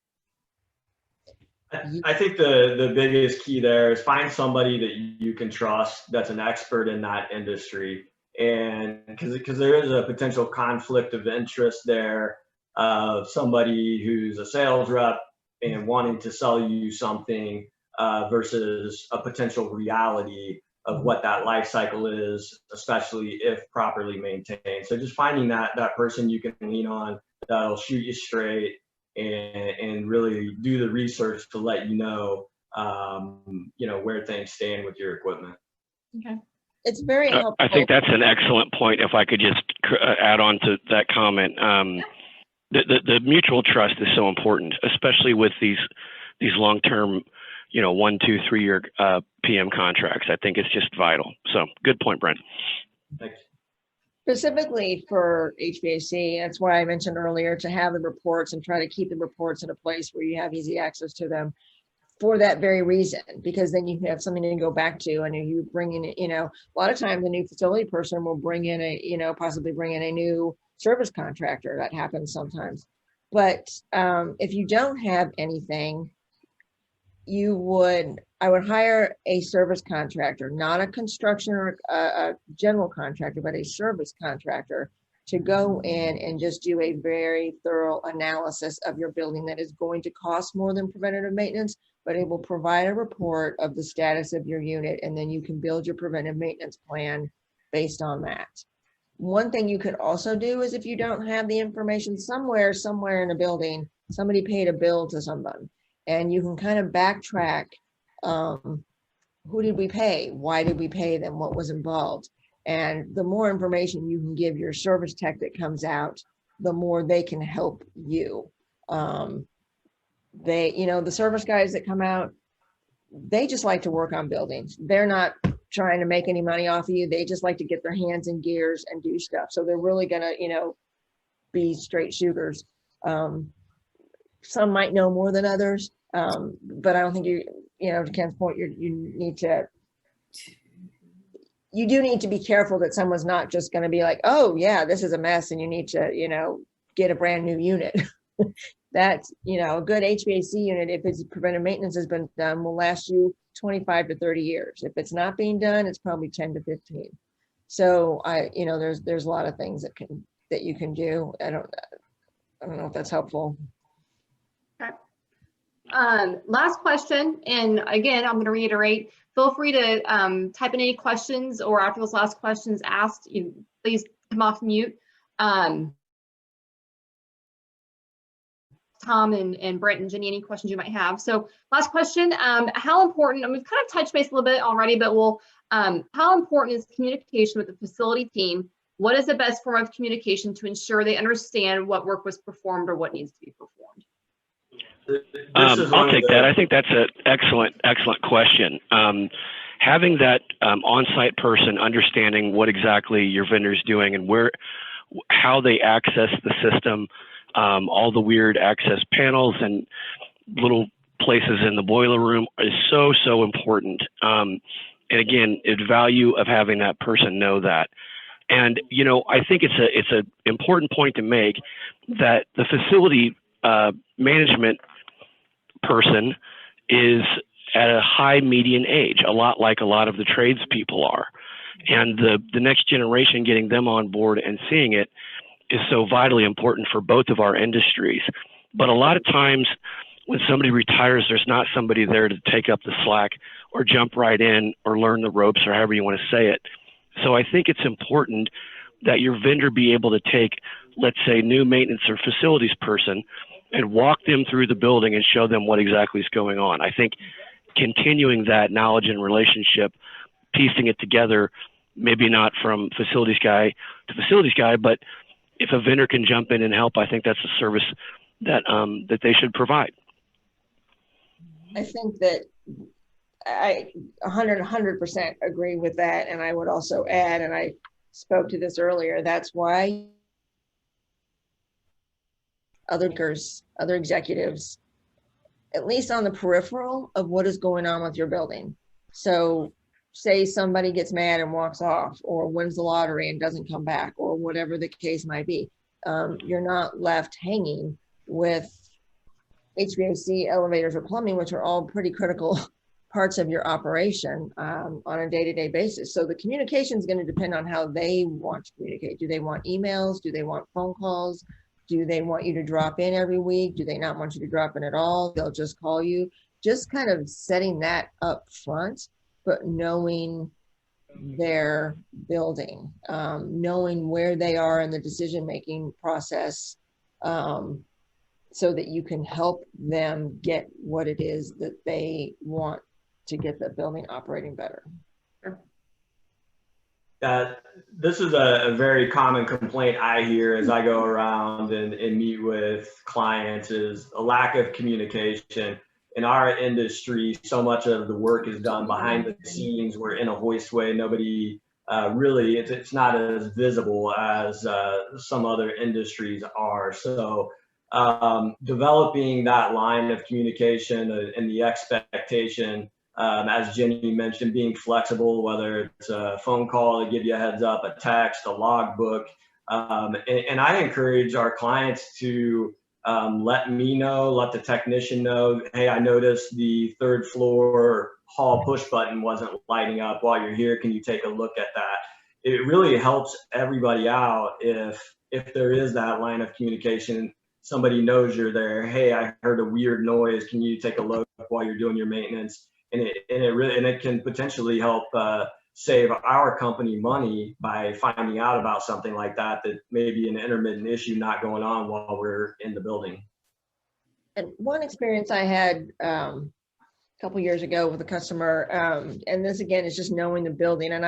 I think the biggest key there is find somebody that you can trust that's an expert in that industry. And because there is a potential conflict of interest there of somebody who's a sales rep and wanting to sell you something versus a potential reality of what that life cycle is, especially if properly maintained. So just finding that person you can lean on that'll shoot you straight and really do the research to let you know where things stand with your equipment. Okay. It's very helpful. I think that's an excellent point. If I could just add on to that comment, the mutual trust is so important, especially with these long-term, 1, 2, 3 year PM contracts. I think it's just vital. So good point, Brent. Thanks. Specifically for HVAC, that's why I mentioned earlier to have the reports and try to keep the reports in a place where you have easy access to them for that very reason, because then you have something to go back to and you bring in, a lot of times the new facility person will bring in possibly bring in a new service contractor. That happens sometimes. But if you don't have anything, I would hire a service contractor, not a construction or a general contractor, but a service contractor to go in and just do a very thorough analysis of your building that is going to cost more than preventative maintenance, but it will provide a report of the status of your unit, and then you can build your preventive maintenance plan based on that. One thing you could also do is if you don't have the information somewhere in a building, somebody paid a bill to someone, and you can kind of backtrack, who did we pay? Why did we pay them? What was involved? And the more information you can give your service tech that comes out, the more they can help you. The service guys that come out, they just like to work on buildings. They're not trying to make any money off of you. They just like to get their hands in gears and do stuff. So they're really gonna, be straight shooters. Some might know more than others, but I don't think to Ken's point, you do need to be careful that someone's not just going to be like, oh yeah, this is a mess and you need to, get a brand new unit. That's, a good HVAC unit, if it's preventive maintenance has been done, will last you 25 to 30 years. If it's not being done, it's probably 10 to 15. So there's a lot of things that you can do. I don't know if that's helpful. Okay. Last question, and again, I'm going to reiterate, feel free to type in any questions, or after those last questions asked, please come off mute. Tom, Tom and Brent and Jenny, any questions you might have. So last question, how important, and we've kind of touched base a little bit already, but how important is communication with the facility team? What is the best form of communication to ensure they understand what work was performed or what needs to be performed? I'll take that. I think that's an excellent question. Having that on-site person understanding what exactly your vendor is doing and how they access the system, all the weird access panels and little places in the boiler room is so important. And again, the value of having that person know that. And I think it's an important point to make that the facility management person is at a high median age, a lot like a lot of the tradespeople are. And the next generation, getting them on board and seeing it is so vitally important for both of our industries. But a lot of times when somebody retires, there's not somebody there to take up the slack or jump right in or learn the ropes or however you want to say it. So I think it's important that your vendor be able to take, let's say, new maintenance or facilities person and walk them through the building and show them what exactly is going on. I think continuing that knowledge and relationship, piecing it together, maybe not from facilities guy to facilities guy, but if a vendor can jump in and help, I think that's a service that that they should provide. I think that I 100% agree with that. And I would also add, and I spoke to this earlier, that's why other executives, at least on the peripheral of what is going on with your building. So say somebody gets mad and walks off or wins the lottery and doesn't come back or whatever the case might be. You're not left hanging with HVAC, elevators, or plumbing, which are all pretty critical parts of your operation on a day-to-day basis. So the communication is going to depend on how they want to communicate. Do they want emails? Do they want phone calls? Do they want you to drop in every week? Do they not want you to drop in at all? They'll just call you. Just kind of setting that up front, but knowing their building, knowing where they are in the decision-making process, so that you can help them get what it is that they want to get the building operating better. This is a very common complaint I hear as I go around and meet with clients is a lack of communication. In our industry, so much of the work is done behind the scenes. We're in a hoistway. Nobody really, it's not as visible as some other industries are. So developing that line of communication and the expectation, as Jenny mentioned, being flexible, whether it's a phone call to give you a heads up, a text, a logbook. And I encourage our clients to let me know, let the technician know, hey, I noticed the third floor hall push button wasn't lighting up while you're here. Can you take a look at that? It really helps everybody out if there is that line of communication. Somebody knows you're there. Hey, I heard a weird noise. Can you take a look while you're doing your maintenance? And it can potentially help save our company money by finding out about something like that may be an intermittent issue not going on while we're in the building. And one experience I had a couple years ago with a customer, and this again is just knowing the building, and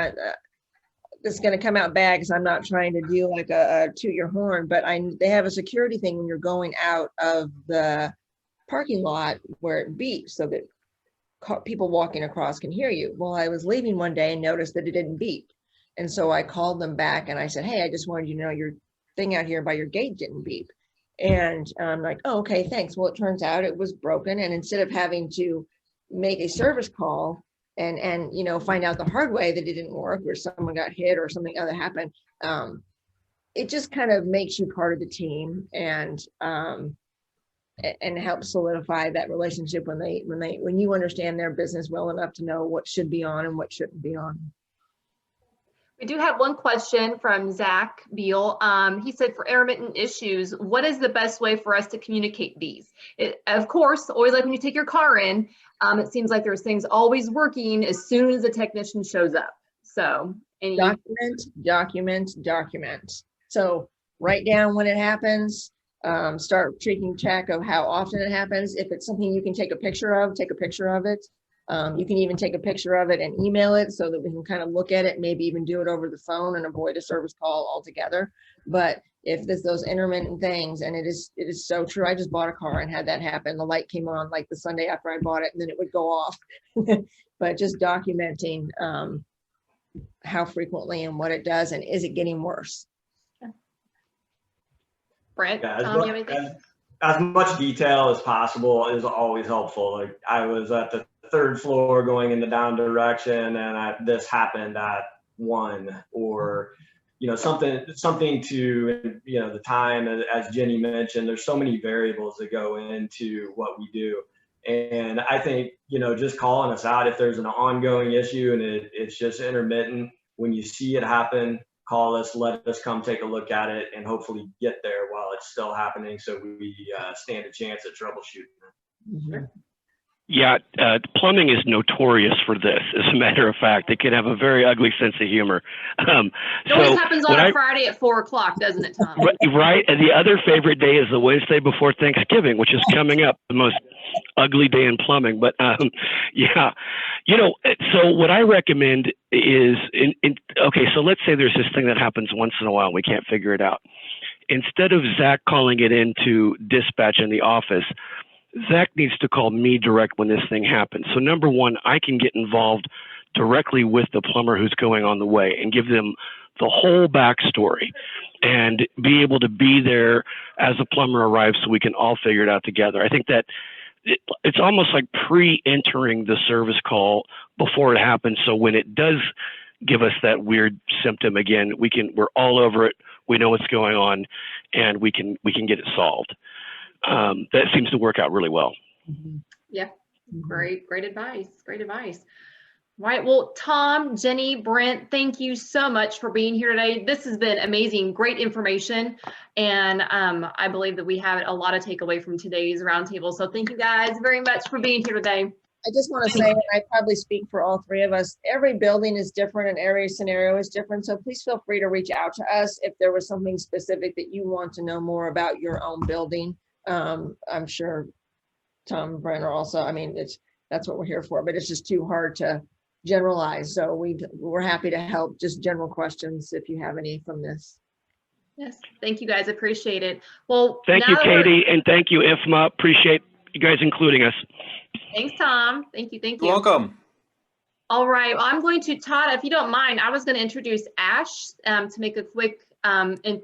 this is going to come out bad because I'm not trying to do like a toot your horn, but they have a security thing when you're going out of the parking lot where it beeps so that people walking across can hear you. Well, I was leaving one day and noticed that it didn't beep. And so I called them back and I said, hey, I just wanted you to know your thing out here by your gate didn't beep. And I'm like, oh, okay, thanks. Well, it turns out it was broken. And instead of having to make a service call and find out the hard way that it didn't work or someone got hit or something other happened, it just kind of makes you part of the team and helps solidify that relationship when you understand their business well enough to know what should be on and what shouldn't be on. We do have one question from Zach Beal. He said, for intermittent issues, what is the best way for us to communicate these? Of course, always like when you take your car in, it seems like there's things always working as soon as the technician shows up. So document. So write down when it happens. start taking track of how often it happens. If it's something you can take a picture of, take a picture of it. You can even take a picture of it and email it so that we can kind of look at it, maybe even do it over the phone and avoid a service call altogether. But if there's those intermittent things, and it is so true. I just bought a car and had that happen. The light came on like the Sunday after I bought it, and then it would go off. But just documenting how frequently and what it does, and is it getting worse? Brent, Yeah, Tom, you have anything? as much detail as possible is always helpful. Like I was at the 3rd floor going in the down direction, and this happened at 1, or something to the time. As Jenny mentioned, there's so many variables that go into what we do, and I think just calling us out if there's an ongoing issue and it's just intermittent. When you see it happen, call us, let us come take a look at it, and hopefully get there while it's still happening, so we stand a chance at troubleshooting. Mm-hmm. Yeah, plumbing is notorious for this. As a matter of fact, it can have a very ugly sense of humor. It always happens on a Friday at 4 o'clock, doesn't it, Tom? Right. And the other favorite day is the Wednesday before Thanksgiving, which is coming up, the most ugly day in plumbing. But yeah, so what I recommend is, okay, so let's say there's this thing that happens once in a while and we can't figure it out. Instead of Zach calling it into dispatch in the office, Zach needs to call me direct when this thing happens. So number one, I can get involved directly with the plumber who's going on the way and give them the whole backstory and be able to be there as the plumber arrives so we can all figure it out together. I think that it's almost like pre-entering the service call before it happens. So when it does give us that weird symptom again, we're all over it. We know what's going on, and we can get it solved. That seems to work out really well. Yeah, great advice. Great advice. Right. Well, Tom, Jenny, Brent, thank you so much for being here today. This has been amazing, great information. And I believe that we have a lot of takeaway from today's roundtable. So thank you guys very much for being here today. I just want to say, and I probably speak for all 3 of us, every building is different and every scenario is different. So please feel free to reach out to us if there was something specific that you want to know more about your own building. I'm sure Tom and Brent are also, that's what we're here for, but it's just too hard to generalize. So we're happy to help, just general questions if you have any from this. Yes, thank you guys, appreciate it. Well, thank you, Katie, and thank you, IFMA. Appreciate you guys including us. Thanks, Tom. Thank you. You're welcome. All right, well, I'm going to, Todd, if you don't mind, I was going to introduce Ash to make a quick and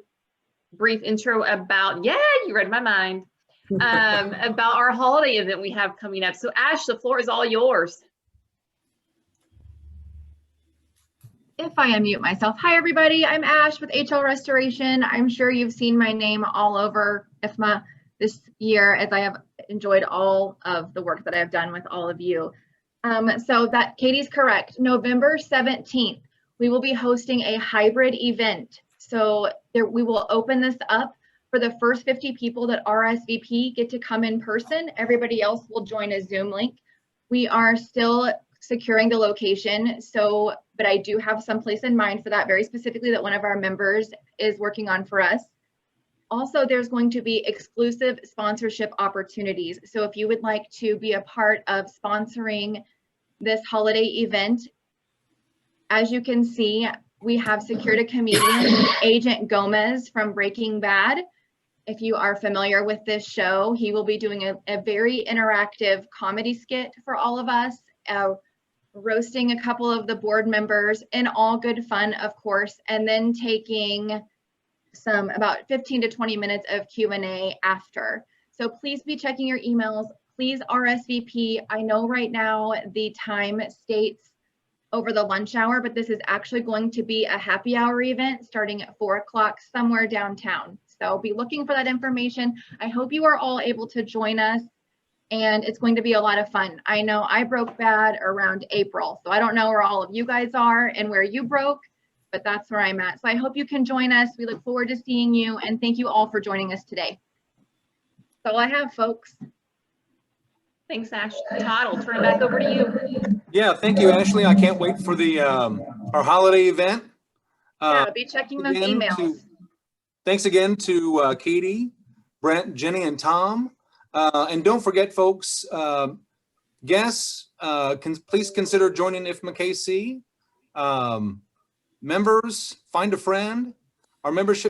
brief intro about, you read my mind, about our holiday event we have coming up. So Ash, the floor is all yours. If I unmute myself. Hi, everybody. I'm Ash with HL Restoration. I'm sure you've seen my name all over IFMA this year, as I have enjoyed all of the work that I've done with all of you. So that Katie's correct. November 17th, we will be hosting a hybrid event. So we will open this up for the first 50 people that RSVP get to come in person. Everybody else will join a Zoom link. We are still securing the location, but I do have some place in mind for that, very specifically, that one of our members is working on for us. Also, there's going to be exclusive sponsorship opportunities. So if you would like to be a part of sponsoring this holiday event, as you can see, we have secured a comedian, Agent Gomez from Breaking Bad. If you are familiar with this show, he will be doing a very interactive comedy skit for all of us, roasting a couple of the board members in all good fun, of course, and then taking about 15 to 20 minutes of Q&A after. So please be checking your emails. Please RSVP. I know right now the time states over the lunch hour, but this is actually going to be a happy hour event starting at 4 o'clock somewhere downtown. So be looking for that information. I hope you are all able to join us, and it's going to be a lot of fun. I know I broke bad around April, so I don't know where all of you guys are and where you broke, but that's where I'm at. So I hope you can join us. We look forward to seeing you, and thank you all for joining us today. That's all I have, folks. Thanks, Ash. Todd, I'll turn it back over to you. Yeah, thank you, Ashley. I can't wait for the our holiday event. Yeah, be checking those emails. Thanks again to Katie, Brent, Jenny, and Tom. And don't forget, folks, guests, please consider joining ifmaKC. Members, find a friend. Our membership